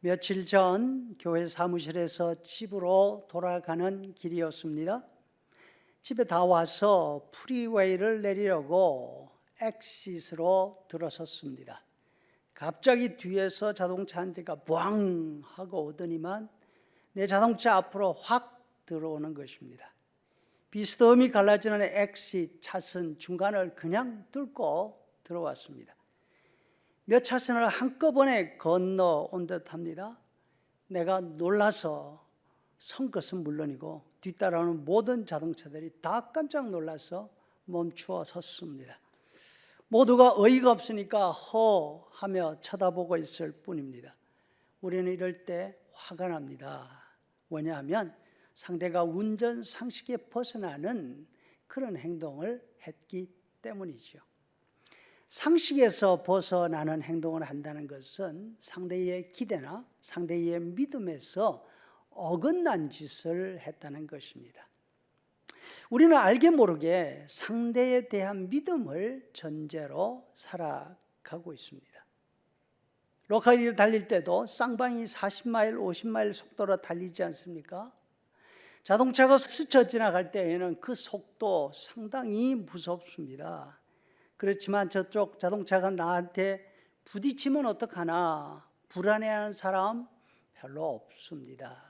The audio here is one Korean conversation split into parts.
며칠 전 교회 사무실에서 집으로 돌아가는 길이었습니다. 집에 다 와서 프리웨이를 내리려고 엑싯으로 들어섰습니다. 갑자기 뒤에서 자동차 한 대가 부앙 하고 오더니만 내 자동차 앞으로 확 들어오는 것입니다. 비스듬히 갈라지는 엑싯 차선 중간을 그냥 뚫고 들어왔습니다. 몇 차선을 한꺼번에 건너온 듯합니다. 내가 놀라서 선 것은 물론이고 뒤따라오는 모든 자동차들이 다 깜짝 놀라서 멈추어 섰습니다. 모두가 어이가 없으니까 허 하며 쳐다보고 있을 뿐입니다. 우리는 이럴 때 화가 납니다. 왜냐하면 상대가 운전 상식에 벗어나는 그런 행동을 했기 때문이죠. 상식에서 벗어나는 행동을 한다는 것은 상대의 기대나 상대의 믿음에서 어긋난 짓을 했다는 것입니다. 우리는 알게 모르게 상대에 대한 믿음을 전제로 살아가고 있습니다. 로카리를 달릴 때도 쌍방이 40마일, 50마일 속도로 달리지 않습니까? 자동차가 스쳐 지나갈 때에는 그 속도 상당히 무섭습니다. 그렇지만 저쪽 자동차가 나한테 부딪히면 어떡하나 불안해하는 사람 별로 없습니다.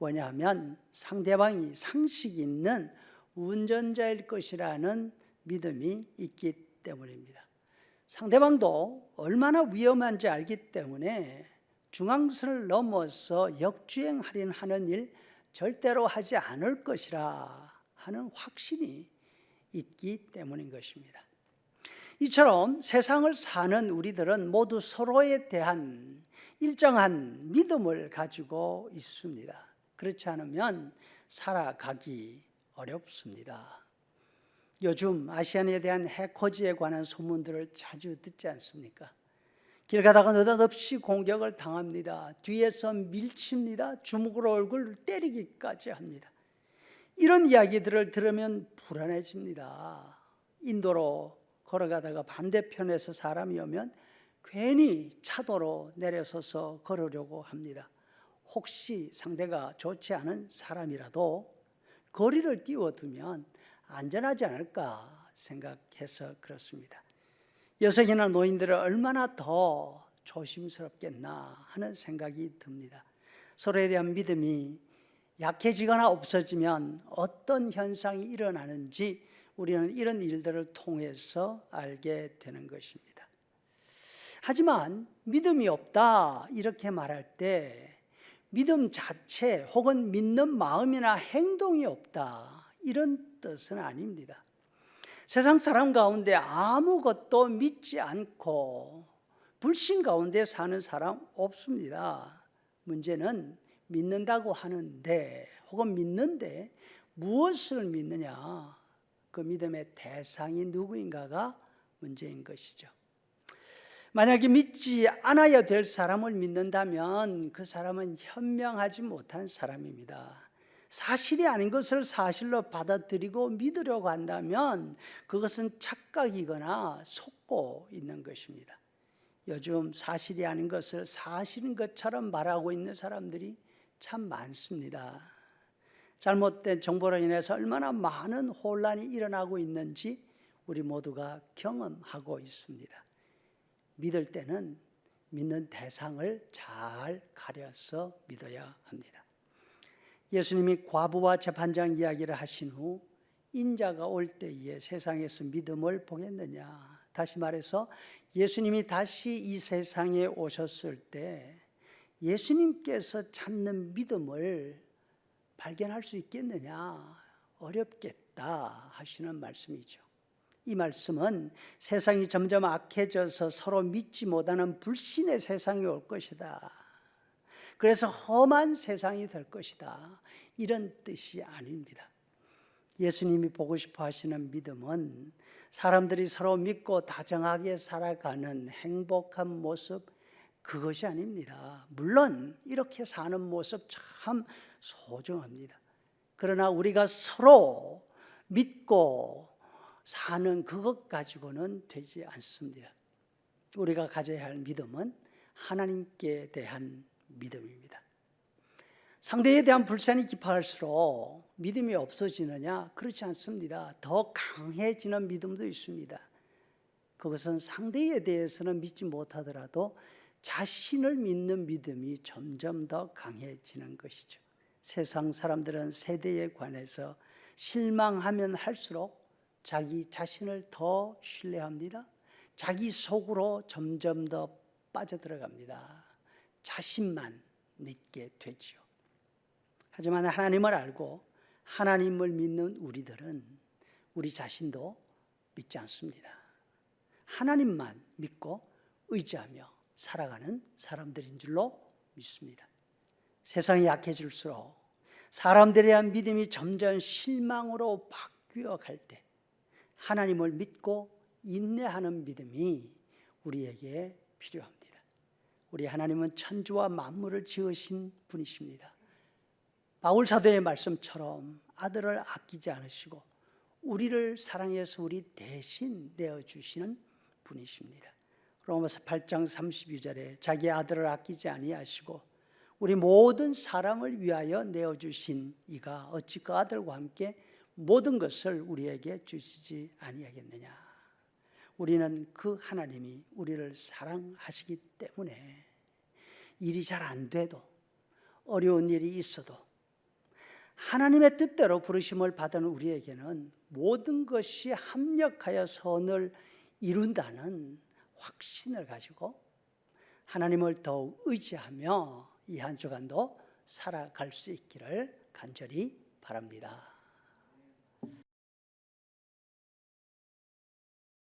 왜냐하면 상대방이 상식 있는 운전자일 것이라는 믿음이 있기 때문입니다. 상대방도 얼마나 위험한지 알기 때문에 중앙선을 넘어서 역주행하려는 하는 일 절대로 하지 않을 것이라 하는 확신이 있기 때문인 것입니다. 이처럼 세상을 사는 우리들은 모두 서로에 대한 일정한 믿음을 가지고 있습니다. 그렇지 않으면 살아가기 어렵습니다. 요즘 아시안에 대한 해코지에 관한 소문들을 자주 듣지 않습니까? 길 가다가 느닷없이 공격을 당합니다. 뒤에서 밀칩니다. 주먹으로 얼굴을 때리기까지 합니다. 이런 이야기들을 들으면 불안해집니다. 인도로 걸어가다가 반대편에서 사람이 오면 괜히 차도로 내려서서 걸으려고 합니다. 혹시 상대가 좋지 않은 사람이라도 거리를 띄워두면 안전하지 않을까 생각해서 그렇습니다. 여성이나 노인들은 얼마나 더 조심스럽겠나 하는 생각이 듭니다. 서로에 대한 믿음이 약해지거나 없어지면 어떤 현상이 일어나는지 우리는 이런 일들을 통해서 알게 되는 것입니다. 하지만 믿음이 없다 이렇게 말할 때 믿음 자체 혹은 믿는 마음이나 행동이 없다 이런 뜻은 아닙니다. 세상 사람 가운데 아무것도 믿지 않고 불신 가운데 사는 사람 없습니다. 문제는 믿는다고 하는데 혹은 믿는데 무엇을 믿느냐, 그 믿음의 대상이 누구인가가 문제인 것이죠. 만약에 믿지 않아야 될 사람을 믿는다면 그 사람은 현명하지 못한 사람입니다. 사실이 아닌 것을 사실로 받아들이고 믿으려고 한다면 그것은 착각이거나 속고 있는 것입니다. 요즘 사실이 아닌 것을 사실인 것처럼 말하고 있는 사람들이 참 많습니다. 잘못된 정보로 인해서 얼마나 많은 혼란이 일어나고 있는지 우리 모두가 경험하고 있습니다. 믿을 때는 믿는 대상을 잘 가려서 믿어야 합니다. 예수님이 과부와 재판장 이야기를 하신 후 인자가 올 때에 세상에서 믿음을 보겠느냐. 다시 말해서 예수님이 다시 이 세상에 오셨을 때 예수님께서 찾는 믿음을 발견할 수 있겠느냐. 어렵겠다 하시는 말씀이죠. 이 말씀은 세상이 점점 악해져서 서로 믿지 못하는 불신의 세상이 올 것이다. 그래서 험한 세상이 될 것이다. 이런 뜻이 아닙니다. 예수님이 보고 싶어 하시는 믿음은 사람들이 서로 믿고 다정하게 살아가는 행복한 모습, 그것이 아닙니다. 물론 이렇게 사는 모습 참 소중합니다. 그러나 우리가 서로 믿고 사는 그것 가지고는 되지 않습니다. 우리가 가져야 할 믿음은 하나님께 대한 믿음입니다. 상대에 대한 불신이 깊어갈수록 믿음이 없어지느냐? 그렇지 않습니다. 더 강해지는 믿음도 있습니다. 그것은 상대에 대해서는 믿지 못하더라도 자신을 믿는 믿음이 점점 더 강해지는 것이죠. 세상 사람들은 세대에 관해서 실망하면 할수록 자기 자신을 더 신뢰합니다. 자기 속으로 점점 더 빠져들어갑니다. 자신만 믿게 되지요. 하지만 하나님을 알고 하나님을 믿는 우리들은 우리 자신도 믿지 않습니다. 하나님만 믿고 의지하며 살아가는 사람들인 줄로 믿습니다. 세상이 약해질수록 사람들에 대한 믿음이 점점 실망으로 바뀌어 갈 때 하나님을 믿고 인내하는 믿음이 우리에게 필요합니다. 우리 하나님은 천지와 만물을 지으신 분이십니다. 바울 사도의 말씀처럼 아들을 아끼지 않으시고 우리를 사랑해서 우리 대신 내어주시는 분이십니다. 로마서 8장 32절에 자기 아들을 아끼지 아니하시고 우리 모든 사람을 위하여 내어주신 이가 어찌 그 아들과 함께 모든 것을 우리에게 주시지 아니하겠느냐. 우리는 그 하나님이 우리를 사랑하시기 때문에 일이 잘 안 돼도 어려운 일이 있어도 하나님의 뜻대로 부르심을 받은 우리에게는 모든 것이 합력하여 선을 이룬다는 확신을 가지고 하나님을 더욱 의지하며 이 한 주간도 살아갈 수 있기를 간절히 바랍니다.